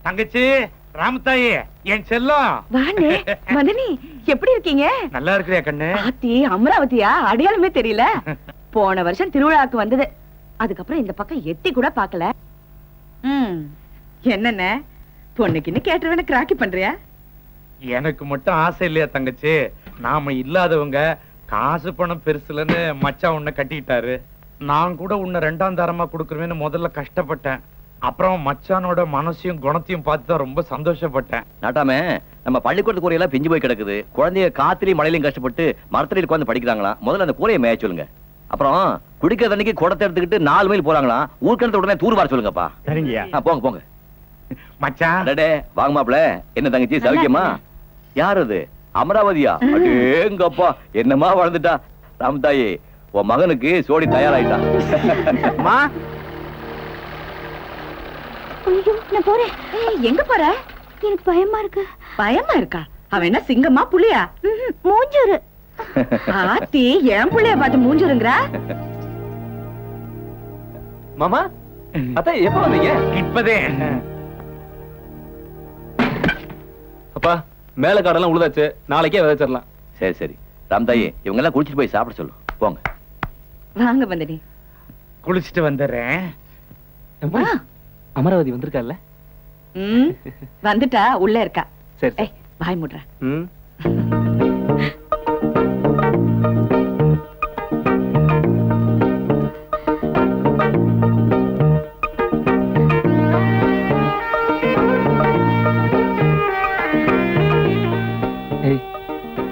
தங்கச்சி ராமத்தாயி என் செல்லம். வாண்ணே. மதனி எப்படி இருக்கீங்க? நல்லா இருக்கிறியா கண்ணு? ஆத்தி அமராவதியா? அடையாளமே தெரியல. போன வருஷம் திருவிழாக்கு வந்தது, அதுக்கப்புறம் இந்த பக்கம் எட்டி கூட பாக்கல. என்னென்ன பொண்ணுக்குன்னு கேட்டுருவேன்னு கிராக்கி பண்றியா? எனக்கு மட்டும் ஆசை இல்லையா தங்கச்சி? நாம இல்லாதவங்க காசு பணம் பெருசுலன்னு மச்சான் உன்னை கட்டிட்டாரு. நான் கூட உன்னை 2ஆம் தரமா கொடுக்குறேன்னு முதல்ல கஷ்டப்பட்டேன். அப்புறம் மச்சானோட மனசையும் குணத்தையும் பார்த்து தான் ரொம்ப சந்தோஷப்பட்டேன். நாட்டாம நம்ம பள்ளிக்கூடத்து கூரையெல்லாம் பிஞ்சு போய் கிடக்குது. குழந்தைய காத்திலையும் மழையிலையும் கஷ்டப்பட்டு மரத்தடியில் உட்காந்து படிக்கிறாங்களா. முதல்ல அந்த கூரையை மேய சொல்லுங்க. அப்புறம் குடிக்கிற தண்ணிக்கு குடத்தை எடுத்துக்கிட்டு 4 மைல் போறாங்களா. ஊர்க்கணத்தை உடனே தூர் வர சொல்லுங்கப்பா. சரிங்கய்யா. போங்க போங்க. மச்சான் அடடே வாங்க மாப்ள. என்ன தங்கச்சி சௌக்கியமா? யார் அது? அமராவதியா? அடேங்கப்பா என்னமா வளர்ந்துட்டா. ராமதாயி உன் மகனுக்கு சோடி தயாராயிட்டான். ஐயோ நான் போறேன். எங்க போற? எனக்கு பயமா இருக்கு. பயமா இருக்கா? அவன் என்ன சிங்கமா புலியா? மூஞ்சூரு. ஆத்தி என் புள்ளைய பார்த்து மூஞ்சூருங்கறா. மாமா அத்தை எப்ப வந்தீங்க? இப்பதே. அப்பா மேல காடெல்லாம் உழுதாச்சு, நாளைக்கே விதைச்சிடலாம். சரி சரி ராமதாயி இவங்க எல்லாம் குளிச்சுட்டு போய் சாப்பிட சொல்லு. போங்க. வாங்க வந்தனி. குளிச்சுட்டு வந்துடுறேன். அமராவதி வந்திருக்கால? வந்துட்டா உள்ள இருக்கா. சரி வாய் முடுற.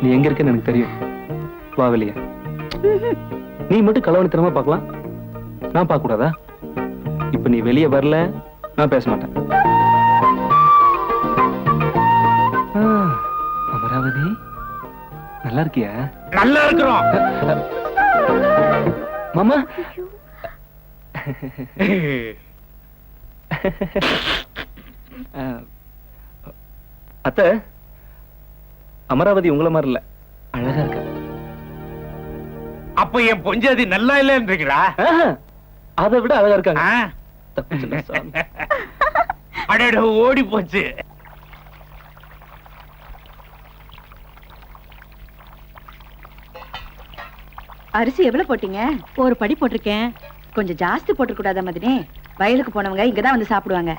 நீ எங்க இருக்கன்னு எனக்கு தெரியும். வா வெளிய. நீ மட்டும் கலவணித்தனமா பார்க்கலாம், நான் பார்க்க கூடாதா? இப்ப நீ வெளியே வரல நான் பேச மாட்டேன். அமராவதி நல்லா இருக்கியா? நல்லா இருக்கிறோம் மாமா. அத்தை அமராவதி உங்களை மாதிரி இல்ல, அழகா இருக்க. அப்ப என் பொஞ்சாதி நல்லா இல்லன்றீங்களா? அதை விட அழகா இருக்காங்க. அடட ஓடி போச்சு. அரிசி எவ்வளவு போட்டீங்க? ஒரு படி போட்டிருக்கேன். கொஞ்சம் ஜாஸ்தி போட்டுக்க கூடாதா மதினே? வயலுக்கு போனவங்க இங்கதான் வந்து சாப்பிடுவாங்க.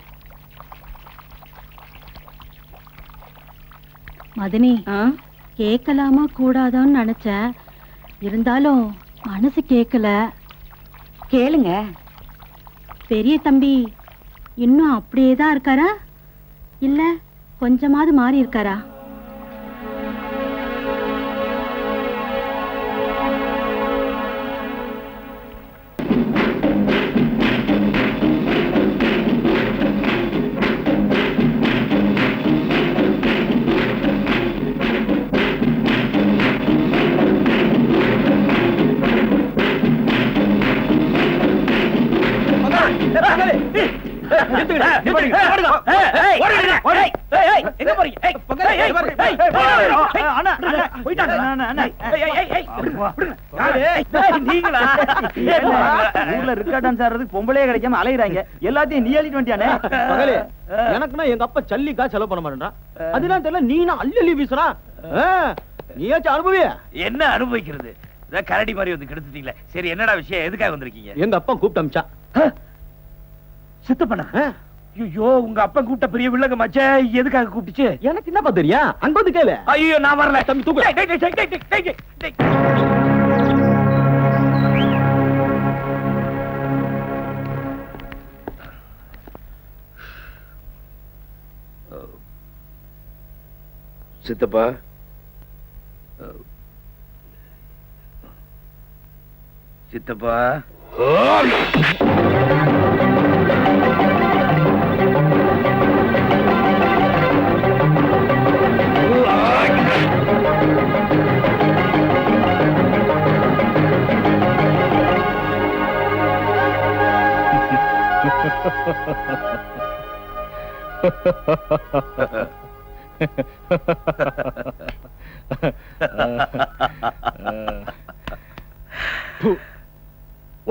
மதினி கேட்கலாமா கூடாதான்னு நினைச்சேன், இருந்தாலும் மனசு கேட்கல. கேளுங்க. பெரிய தம்பி இன்னும் அப்படியே தான் இருக்காரா இல்ல கொஞ்சமாவது மாறி இருக்காரா? பொம்பளையே கிடைக்காம அலையிறாங்க. எல்லாத்தையும் நீ அள்ளிட்டு வண்டியானே. எனக்குன்னா எங்க அப்பா சல்லிக்கா செலவு பண்ண மாட்டேன். அதுதான் தெரியல, நீ அள்ளி அள்ளி வீசுறா. நீயாச்சும் அனுபவிய. என்ன அனுபவிக்கிறது? கரடி மாதிரி வந்து கெடுத்துட்டீங்களே. சரி என்னடா விஷயம்? எதுக்காக வந்திருக்கீங்க? எங்க அப்பா கூப்பிட்டு அமிச்சா. சித்தப்பண்ணா? ஐயோ உங்க அப்பா கூப்பிட்ட பெரிய வில்லங்க மச்சே, எதுக்காக கூப்பிட்டுச்சு? எனக்கு என்னப்பா தெரியும்? அங்க வந்து கேளு. ஐயோ நான் வரல. தம்பி தூக்கு. சித்தப்பா சித்தப்பா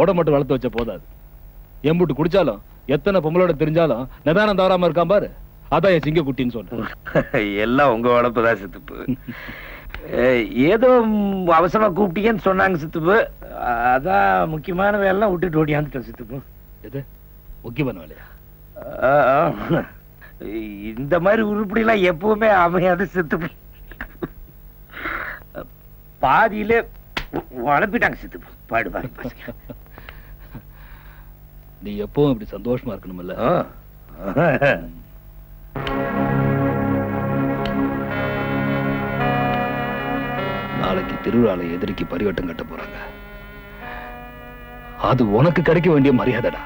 ஓட மட்டும் வளர்த்து வச்ச போதாது. எம்புட்டு குடிச்சாலும் எத்தனை பொம்பளோட தெரிஞ்சாலும் நிதானம் தவறாம இருக்கான் பாரு. அதான் என் சிங்கக்குட்டின்னு சொன்னேன். எல்லாம் உங்க வளர்ப்புதான் சித்துப்பு. ஏதோ அவசரமா கூப்பிட்டீங்கன்னு சொன்னாங்க சித்துப்பு. அதான் முக்கியமான வேலைலாம் விட்டுட்டு ஓடியாந்துட்டேன் சித்துப்பு. எது முக்கியமான வேலையா? இந்த மாதிரி உருப்படிலாம் எப்பவுமே அமையாது சித்துப்பு. பாதியிலே வளர்ப்பிட்டாங்க சித்துப்பு. பாடு பாடு. நீ எப்பவும் இப்படி சந்தோஷமா இருக்கணும்ல. நாளைக்கு திருவிழால எதிரிக்கு பரிவட்டம் கட்ட போறாங்க. அது உனக்கு கிடைக்க வேண்டிய மரியாதைடா.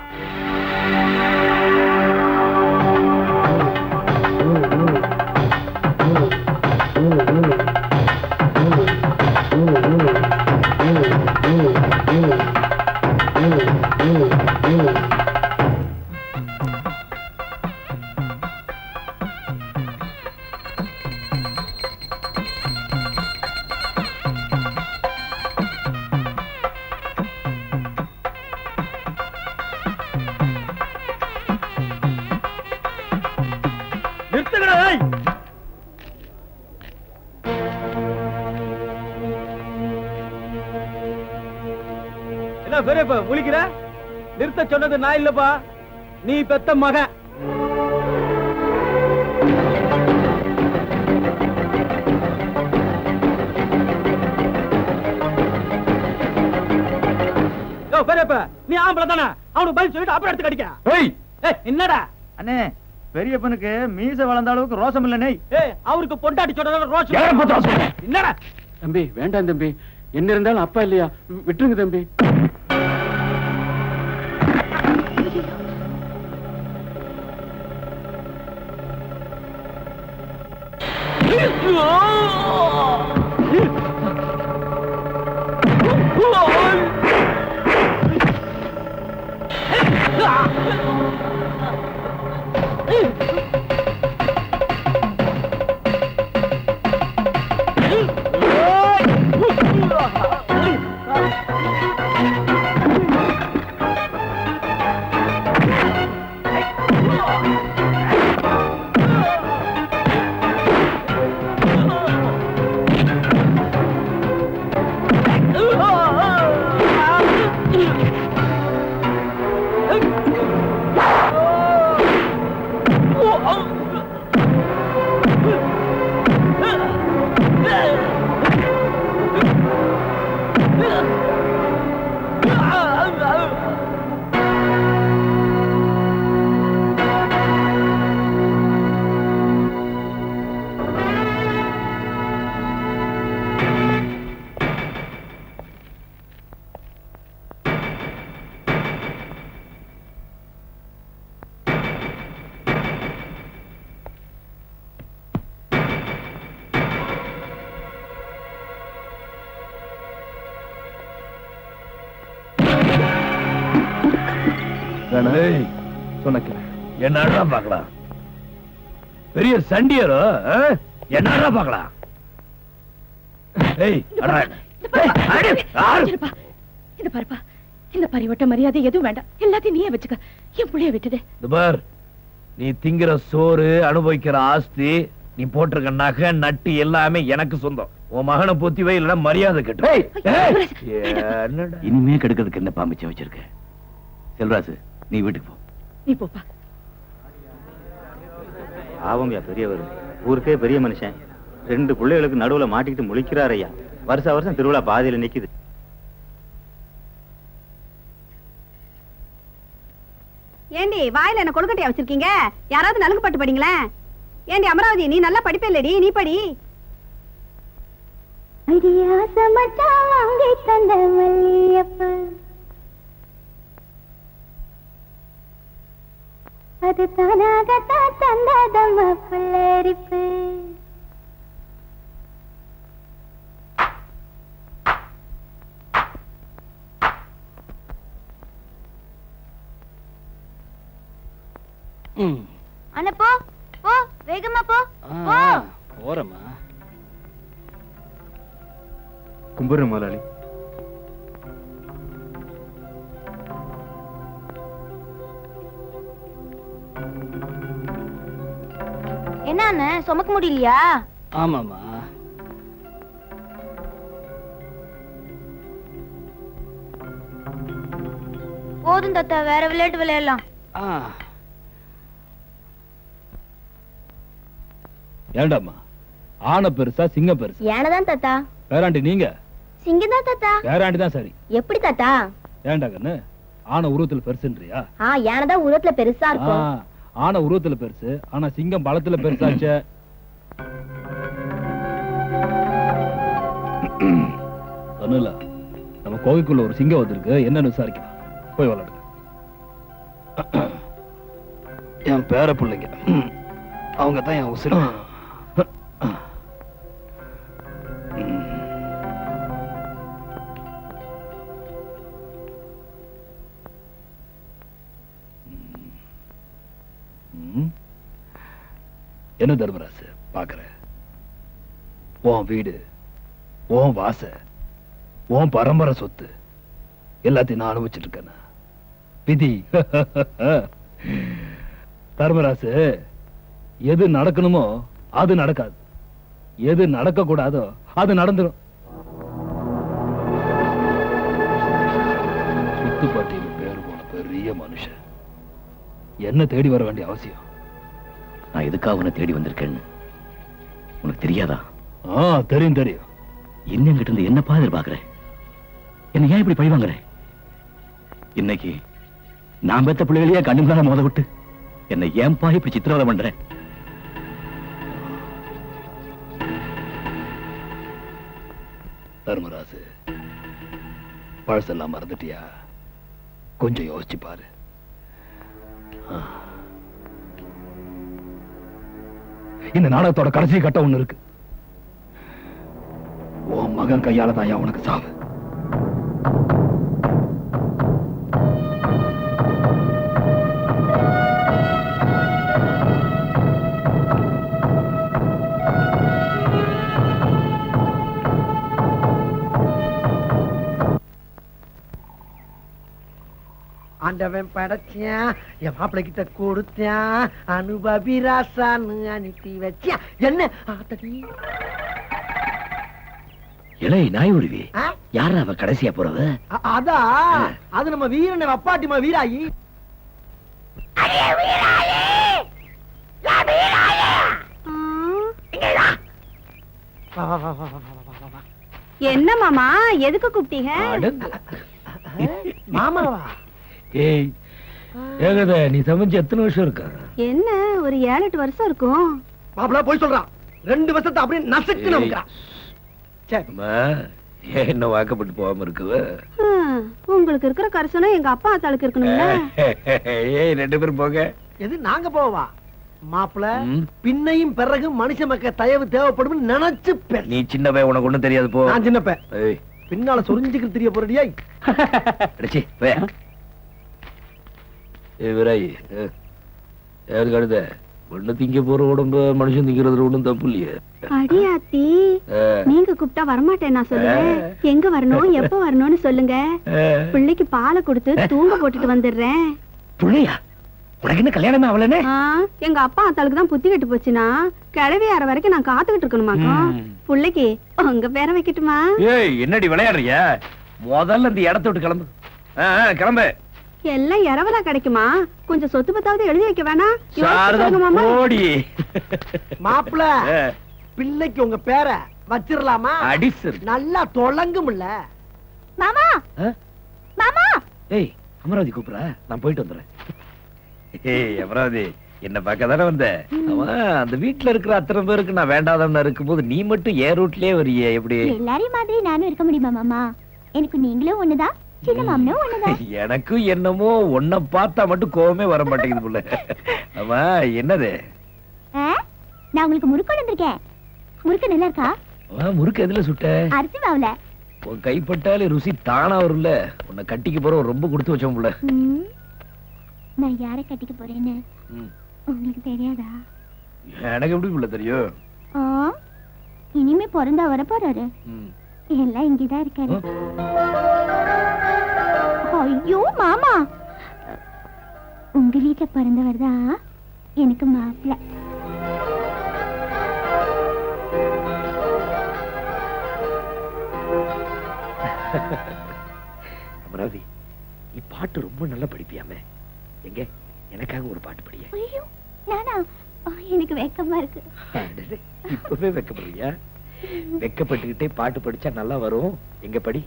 என்ன பெரியப்பா முழிக்கிற? நிறுத்த சொன்னது நான் இல்லப்பா, நீ பெத்த மகன். பெரியப்பா நீ ஆம்பளை தானே, அவனுக்கு பதில் சொல்லிட்டு அப்புறம் எடுத்து கடிக்க. என்னடா அண்ணே, பெரியப்பனுக்கு மீச வளர்ந்த அளவுக்கு ரோசம் இல்லனே. அவருக்கு பொண்டாட்டி சொன்னதால ரோஷம். என்னடா தம்பி வேண்டாம் தம்பி, என்ன இருந்தாலும் அப்பா இல்லையா, விட்டுருங்க தம்பி. என்னடா பாக்கலாம், பெரிய சண்டியரோ என்னடா பாக்கலாம். இந்த பாருப்பா, இந்த பரிவட்ட மரியாதை எதுவும் வேண்டாம், எல்லாத்தையும் நீயே வச்சுக்க. என் புள்ளைய விட்டுடு. பார், நீ திங்கிற சோறு, அனுபவிக்கிற ஆஸ்தி, நீ போட்டிருக்க நகை நட்டு எல்லாமே எனக்கு சொந்தம். உன் மகனை பொத்தி வை, இல்லைன்னா மரியாதை கெட்டு. இனிமே கெடுக்கிறதுக்கு என்ன பாம்பிச்சு வச்சிருக்க? செல்வராசு, நீ வீட்டுக்கு போ. நீ போப்பா. ஆவம்யா பெரியவர், ஊருக்கே பெரிய மனுஷன், 2 பிள்ளைகளுக்கு நடுவுல மாட்டிக்கிட்டு முழிக்கிறார் ஐயா. வருஷம் வருஷம் திருவிழா பாதியில நிக்குது. ஏண்டி வாயில என்ன கொழுக்கட்டையா வச்சிருக்கீங்க? யாராவது நலுங்கு பட்டு படிங்களேன். ஏண்டி அமராவதி, நீ நல்லா படிப்பே இல்லடி, நீ படி. அது தானாகத்தான் தந்ததம்மா புல்லரிப்பு. அண்ணா போ போ, வேகமா போ. போறமா கும்பிடுற முதலாளி. ஏன் சுமக்க முடியலையா? ஆமாமா. போதும் தாத்தா, வேற விளையாட்டு விளையாடலாம். ஏண்டாமா, ஆனை பெருசா சிங்கம் பெருசா? யானைதான் தாத்தா. பேராண்டி நீங்க? சிங்கம் தான் தாத்தா. பேராண்டி தான் சரி. எப்படி தாத்தா? ஏண்டா கண்ணு, ஆனை உருவத்துல பெருசுன்றியா? யானைதான் உருவத்துல பெருசா இருக்கும். ஆனை உருவத்துல பெருசு, ஆனா சிங்கம் பலத்துல பெருசாச்சே. கண்ணுல நம்ம கோவிலுக்குள்ள ஒரு சிங்கம் வந்திருக்கு, என்னன்னு விசாரிக்கலாம். போய் விளையாடுங்க. என் பேர பிள்ளைங்க, அவங்க தான் என் உசிறு. என்ன தர்மராசு பாக்குற? உன் வீடு, உன் வாச, உன் பரம்பரை சொத்து எல்லாத்தையும் நான் அனுபவிச்சுட்டு இருக்கேன். விதி. தர்மராசு, எது நடக்கணுமோ அது நடக்காது, எது நடக்க கூடாதோ அது நடந்துடும். முத்துப்பாட்டியில் பேர் போன பெரிய மனுஷன் என்ன தேடி வர வேண்டிய அவசியம்? நான் எதுக்காக உன்னை தேடி வந்திருக்கேன்னு உனக்கு தெரியாதா? தெரியும் தெரியும். என்ன கிட்ட இருந்து என்னப்பா எதிர்பார்க்கிறேன்? என்ன ஏன் இப்படி பழி வாங்குறேன்? இன்னைக்கு நான் பெத்த பிள்ளைகளையே கண்ணுங்களான மோத விட்டு என்னை ஏன்பா இப்படி சித்திரவதை பண்றேன்? தர்மராசு, பழசெல்லாம் மறந்துட்டியா? கொஞ்சம் யோசிச்சு பாரு. இந்த நாடகத்தோட கடைசி கட்டம் ஒண்ணு இருக்கு. உன் மகன் கையால தான் உனக்கு சாவு. ஆண்டவன் படைச்சான், என் மாப்பிள்ளை கிட்ட கொடுத்தான், அனுபவி ராசான்னு அனுப்பி வச்சான். என்ன இலை நாய் உருவி யாரா அவ கடைசியா போறது? அதான், அது நம்ம வீரனை அப்பாட்டிமா வீராயி. என்ன மாமா, எதுக்கு கூப்பிட்டீங்க? மாமாவா? ஏய் ஏகத, நீ சமைச்சு எத்தனை வருஷம் இருக்க? என்ன, ஒரு 7-8 வருஷம் இருக்கும். மாப்பிள்ள போய் சொல்றான். 2 வருஷத்தை அப்படியே நசுக்கு நமக்கு. என்ன வாக்கப்பட்டு போகாம இருக்குவ? உங்களுக்கு இருக்கிற கரிசனம் எங்க அப்பா ஆத்தாளுக்கு இருக்கணும்ல. ஏய் 2 பேரும் போக. எது நாங்க போவா? மாப்பிள்ள, பின்னையும் பிறகு மனுஷ மக்க தயவு தேவைப்படும் நினைச்சு. நீ சின்னப்ப, உனக்கு ஒண்ணும் தெரியாது போ. நான் சின்னப்ப, பின்னால சொரிஞ்சுக்கிட்டு தெரிய போறடியா. விராய் யாரு கழுத ஒண்ணு திங்க போற உடம்பு மனுஷன் திங்கிறதுல ஒண்ணும் தப்பு இல்லையே. அடியாத்தி, நீங்க கூப்பிட்டா வரமாட்டேன் நான் சொல்லுவேன். எங்க வரணும், எப்ப வரணும்னு சொல்லுங்க. பிள்ளைக்கு பாலை கொடுத்து தூங்க போட்டுட்டு வந்துடுறேன். பிள்ளையா? உனக்கு என்ன கல்யாணமே அவளனே? எங்க அப்பா அத்தாளுக்கு தான் புத்தி கட்டு போச்சுன்னா கிழவி ஆற வரைக்கும் நான் காத்துக்கிட்டு இருக்கணுமாக்கா. பிள்ளைக்கு உங்க பேரை வைக்கட்டுமா? ஏய் என்னடி விளையாடுறிய? முதல்ல இந்த இடத்த விட்டு கிளம்பு. கிளம்பு. எல்லாம் இரவலா கிடைக்குமா? கொஞ்சம் சொத்து பத்தாவது எழுதி வைக்க வேணாம்? மாப்பிள்ள, பிள்ளைக்கு உங்க பேரை வச்சிரலாமா? நல்லா தொலங்கும்ல. மாமா மாமா. ஏய் அமராவதி கூப்பிடுற, நான் போயிட்டு வந்துடுறேன். ஏய் அமராவதி, என்ன பார்க்க தானே வந்த? அந்த வீட்டுல இருக்கிற அத்தனை பேருக்கு நான் வேண்டாதவனா இருக்கும்போது நீ மட்டும் ஏ ரூட்லயே வரியே, எப்படி? எல்லாரையும் மாதிரி நானும் இருக்க முடியுமா மாமா? எனக்கு நீங்களும் ஒண்ணுதான், சின்ன மாமனும் ஒண்ணுதான். எனக்கும் என்னமோ ஒன்ன பார்த்தா மட்டும் கோவமே வர மாட்டேங்குது புள்ள. ஆமா என்னது? நான் உங்களுக்கு முறுக்கு வந்திருக்கேன். முறுக்கு நல்லா இருக்கா? முறுக்கு எதுல சுட்ட? அரிசி மாவுல. உன் கைப்பட்டாலே ருசி தானா வரும்ல. உன்னை கட்டிக்க போற ரொம்ப கொடுத்து வச்சோம் புள்ள. நான் யாரை கட்டிக்க போறேன்னு உங்களுக்கு தெரியாதா? எனக்கு எப்படி புள்ள தெரியும்? இனிமே பிறந்தா வர போறாரு. எல்லாம் இங்கதான் இருக்காரு. ஐயோ மாமா, உங்க வீட்டுல பிறந்தவர் தான் எனக்கு மாப்பிள்ள. அமராவதி, நீ பாட்டு ரொம்ப நல்லா படிப்பியாமே. எங்க எனக்காக ஒரு பாட்டு படிய. ஐயோ நானா? எனக்கு வெக்கமா இருக்கு. இப்பவே வெக்கப்படுறியா? வெக்கப்பட்டுக்கிட்டே பாட்டு படிச்சா நல்லா வரும். எங்க படி.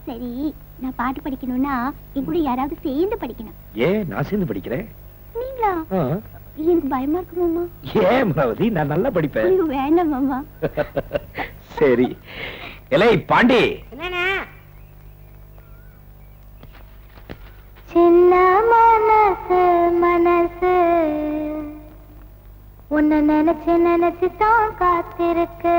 சரி, நான் பாட்டு படிக்கணும்னா என் கூட யாராவது சேர்ந்து படிக்கணும். ஏன் நான் சேர்ந்து படிக்கிறேன்? நீங்களா? எனக்கு பயமா இருக்கு மாமா. ஏன் அமராவதி, நான் நல்லா படிப்பேன். ஐயோ வேண்டாம் மாமா. சரி. எலை பாண்டி. என்னண்ணா? சின்ன மனசு மனசு உன்னை நினைச்சு நினைச்சு தான் காத்திருக்கு.